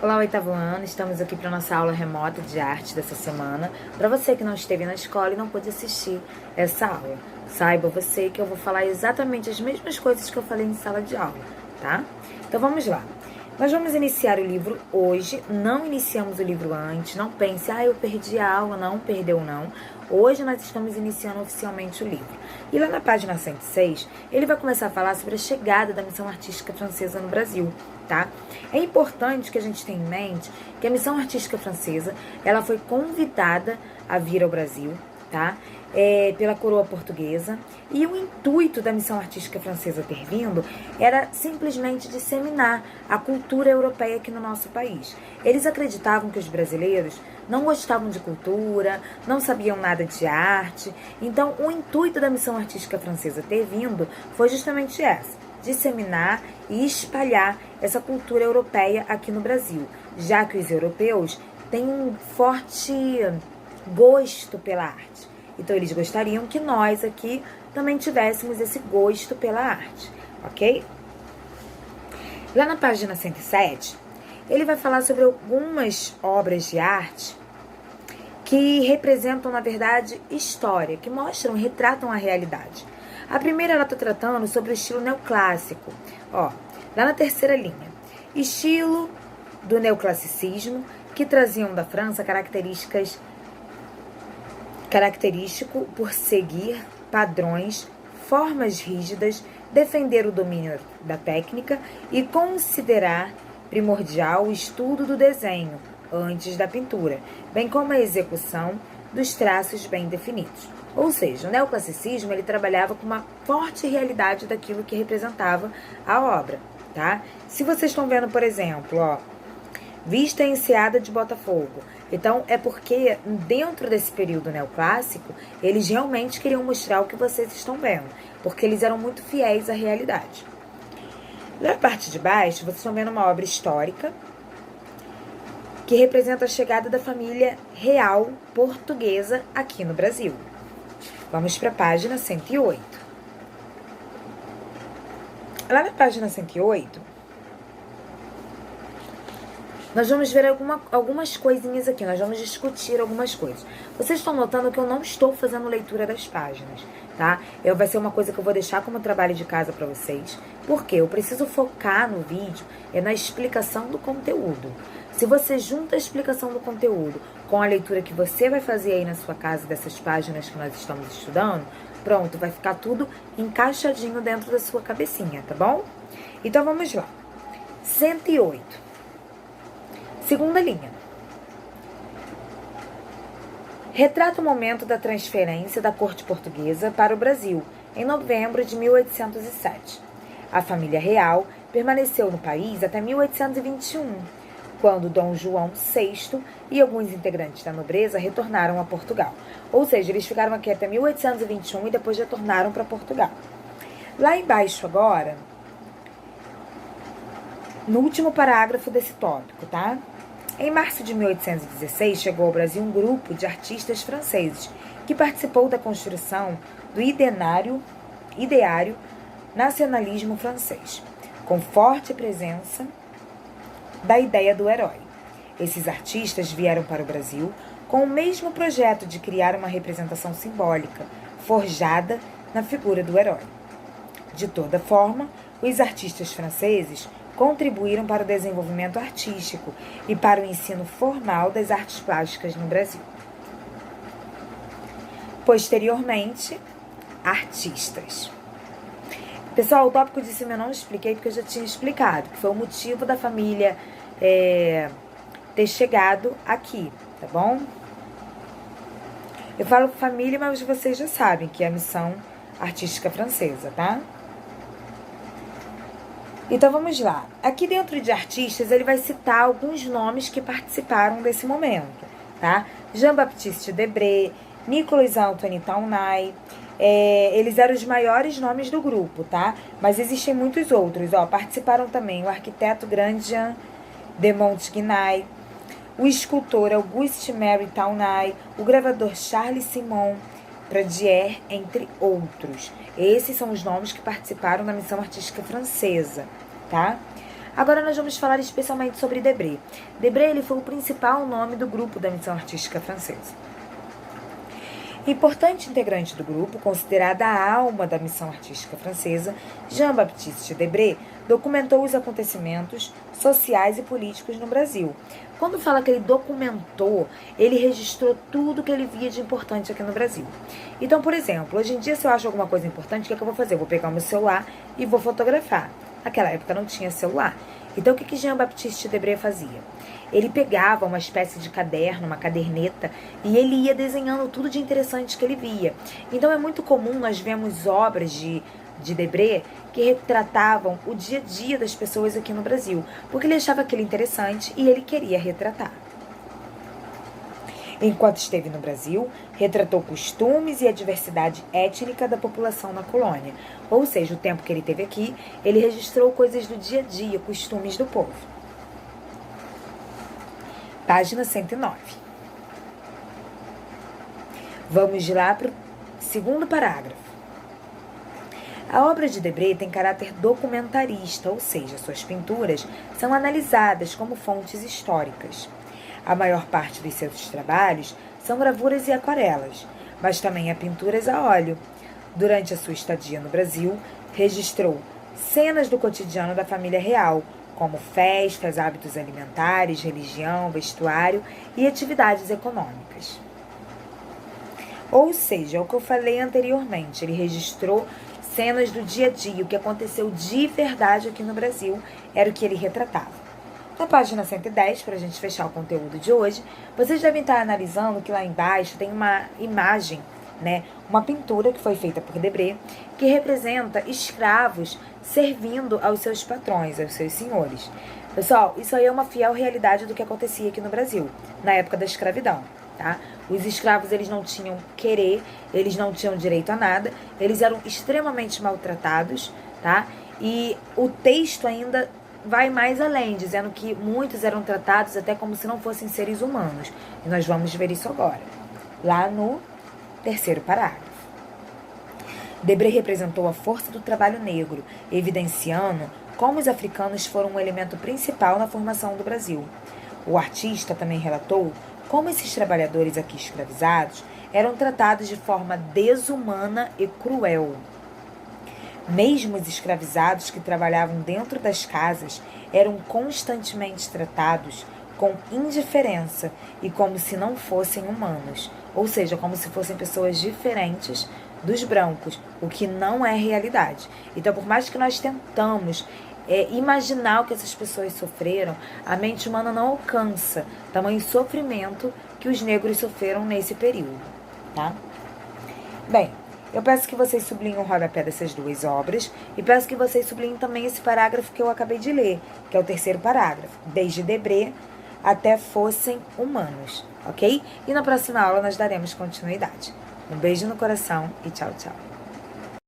Olá, oitavo ano, estamos aqui para nossa aula remota de arte dessa semana. Para você que não esteve na escola e não pôde assistir essa aula, saiba você que eu vou falar exatamente as mesmas coisas que eu falei em sala de aula, tá? Então vamos lá. Nós vamos iniciar o livro hoje, não iniciamos o livro antes, não pense, eu perdi a aula, não, perdeu não. Hoje nós estamos iniciando oficialmente o livro. E lá na página 106, ele vai começar a falar sobre a chegada da missão artística francesa no Brasil, tá? É importante que a gente tenha em mente que a missão artística francesa, ela foi convidada a vir ao Brasil, tá? Pela coroa portuguesa, e o intuito da missão artística francesa ter vindo era simplesmente disseminar a cultura europeia aqui no nosso país. Eles acreditavam que os brasileiros não gostavam de cultura, não sabiam nada de arte, então o intuito da missão artística francesa ter vindo foi justamente essa: disseminar e espalhar essa cultura europeia aqui no Brasil, já que os europeus têm um forte gosto pela arte. Então, eles gostariam que nós aqui também tivéssemos esse gosto pela arte, ok? Lá na página 107, ele vai falar sobre algumas obras de arte que representam, na verdade, história, que mostram e retratam a realidade. A primeira, ela está tratando sobre o estilo neoclássico. Ó, lá na terceira linha, estilo do neoclassicismo, que traziam da França característico por seguir padrões, formas rígidas, defender o domínio da técnica e considerar primordial o estudo do desenho antes da pintura, bem como a execução dos traços bem definidos. Ou seja, o neoclassicismo, ele trabalhava com uma forte realidade daquilo que representava a obra, tá? Se vocês estão vendo, por exemplo, ó, Vista Enseada de Botafogo. Então, é porque dentro desse período neoclássico, eles realmente queriam mostrar o que vocês estão vendo, porque eles eram muito fiéis à realidade. Na parte de baixo, vocês estão vendo uma obra histórica que representa a chegada da família real portuguesa aqui no Brasil. Vamos para a página 108. Lá na página 108, nós vamos ver algumas coisinhas aqui, nós vamos discutir algumas coisas. Vocês estão notando que eu não estou fazendo leitura das páginas, tá? Vai ser uma coisa que eu vou deixar como trabalho de casa para vocês, porque eu preciso focar no vídeo na explicação do conteúdo. Se você junta a explicação do conteúdo com a leitura que você vai fazer aí na sua casa dessas páginas que nós estamos estudando, pronto, vai ficar tudo encaixadinho dentro da sua cabecinha, tá bom? Então vamos lá. 108. Segunda linha. Retrata o momento da transferência da corte portuguesa para o Brasil, em novembro de 1807. A família real permaneceu no país até 1821, quando Dom João VI e alguns integrantes da nobreza retornaram a Portugal. Ou seja, eles ficaram aqui até 1821 e depois retornaram para Portugal. Lá embaixo agora, no último parágrafo desse tópico, tá? Em março de 1816, chegou ao Brasil um grupo de artistas franceses que participou da construção do ideário nacionalismo francês, com forte presença da ideia do herói. Esses artistas vieram para o Brasil com o mesmo projeto de criar uma representação simbólica, forjada na figura do herói. De toda forma, os artistas franceses contribuíram para o desenvolvimento artístico e para o ensino formal das artes plásticas no Brasil. Posteriormente, artistas. Pessoal, o tópico de cima eu não expliquei porque eu já tinha explicado, que foi o motivo da família ter chegado aqui, tá bom? Eu falo família, mas vocês já sabem que é a missão artística francesa, tá? Então, vamos lá. Aqui dentro de artistas, ele vai citar alguns nomes que participaram desse momento, tá? Jean-Baptiste Debré, Nicolas Antoine Taunay, eles eram os maiores nomes do grupo, tá? Mas existem muitos outros, ó. Participaram também o arquiteto Grandjean de Montguinay, o escultor Auguste Marie Taunay, o gravador Charles Simon Pradier, entre outros. Esses são os nomes que participaram da missão artística francesa, tá? Agora nós vamos falar especialmente sobre Debré. Debré ele foi o principal nome do grupo da missão artística francesa. Importante integrante do grupo, considerada a alma da missão artística francesa, Jean-Baptiste Debré documentou os acontecimentos sociais e políticos no Brasil. Quando fala que ele documentou, ele registrou tudo que ele via de importante aqui no Brasil. Então, por exemplo, hoje em dia, se eu acho alguma coisa importante, o que é que eu vou fazer? Eu vou pegar o meu celular e vou fotografar. Naquela época não tinha celular. Então, o que Jean-Baptiste Debré fazia? Ele pegava uma espécie de caderno, uma caderneta, e ele ia desenhando tudo de interessante que ele via. Então, é muito comum nós vemos obras de Debré que retratavam o dia a dia das pessoas aqui no Brasil, porque ele achava aquilo interessante e ele queria retratar. Enquanto esteve no Brasil, retratou costumes e a diversidade étnica da população na colônia. Ou seja, o tempo que ele teve aqui, ele registrou coisas do dia a dia, costumes do povo. Página 109. Vamos lá para o segundo parágrafo. A obra de Debré tem caráter documentarista, ou seja, suas pinturas são analisadas como fontes históricas. A maior parte dos seus trabalhos são gravuras e aquarelas, mas também há pinturas a óleo. Durante a sua estadia no Brasil, registrou cenas do cotidiano da família real, como festas, hábitos alimentares, religião, vestuário e atividades econômicas. Ou seja, o que eu falei anteriormente, ele registrou cenas do dia a dia, o que aconteceu de verdade aqui no Brasil era o que ele retratava. Na página 110, para a gente fechar o conteúdo de hoje, vocês devem estar analisando que lá embaixo tem uma imagem, uma pintura que foi feita por Debré, que representa escravos servindo aos seus patrões, aos seus senhores. Pessoal, isso aí é uma fiel realidade do que acontecia aqui no Brasil, na época da escravidão, tá? Os escravos, eles não tinham querer, eles não tinham direito a nada, eles eram extremamente maltratados, tá? E o texto ainda vai mais além, dizendo que muitos eram tratados até como se não fossem seres humanos. E nós vamos ver isso agora, lá no terceiro parágrafo. Debré representou a força do trabalho negro, evidenciando como os africanos foram um elemento principal na formação do Brasil. O artista também relatou como esses trabalhadores aqui escravizados eram tratados de forma desumana e cruel. Mesmo os escravizados que trabalhavam dentro das casas eram constantemente tratados com indiferença e como se não fossem humanos, ou seja, como se fossem pessoas diferentes dos brancos, o que não é realidade. Então, por mais que nós tentamos imaginar o que essas pessoas sofreram, a mente humana não alcança tamanho sofrimento que os negros sofreram nesse período, tá? Bem, eu peço que vocês sublinhem o rodapé dessas duas obras e peço que vocês sublinhem também esse parágrafo que eu acabei de ler, que é o terceiro parágrafo, desde Debré até fossem humanos, ok? E na próxima aula nós daremos continuidade. Um beijo no coração e tchau, tchau.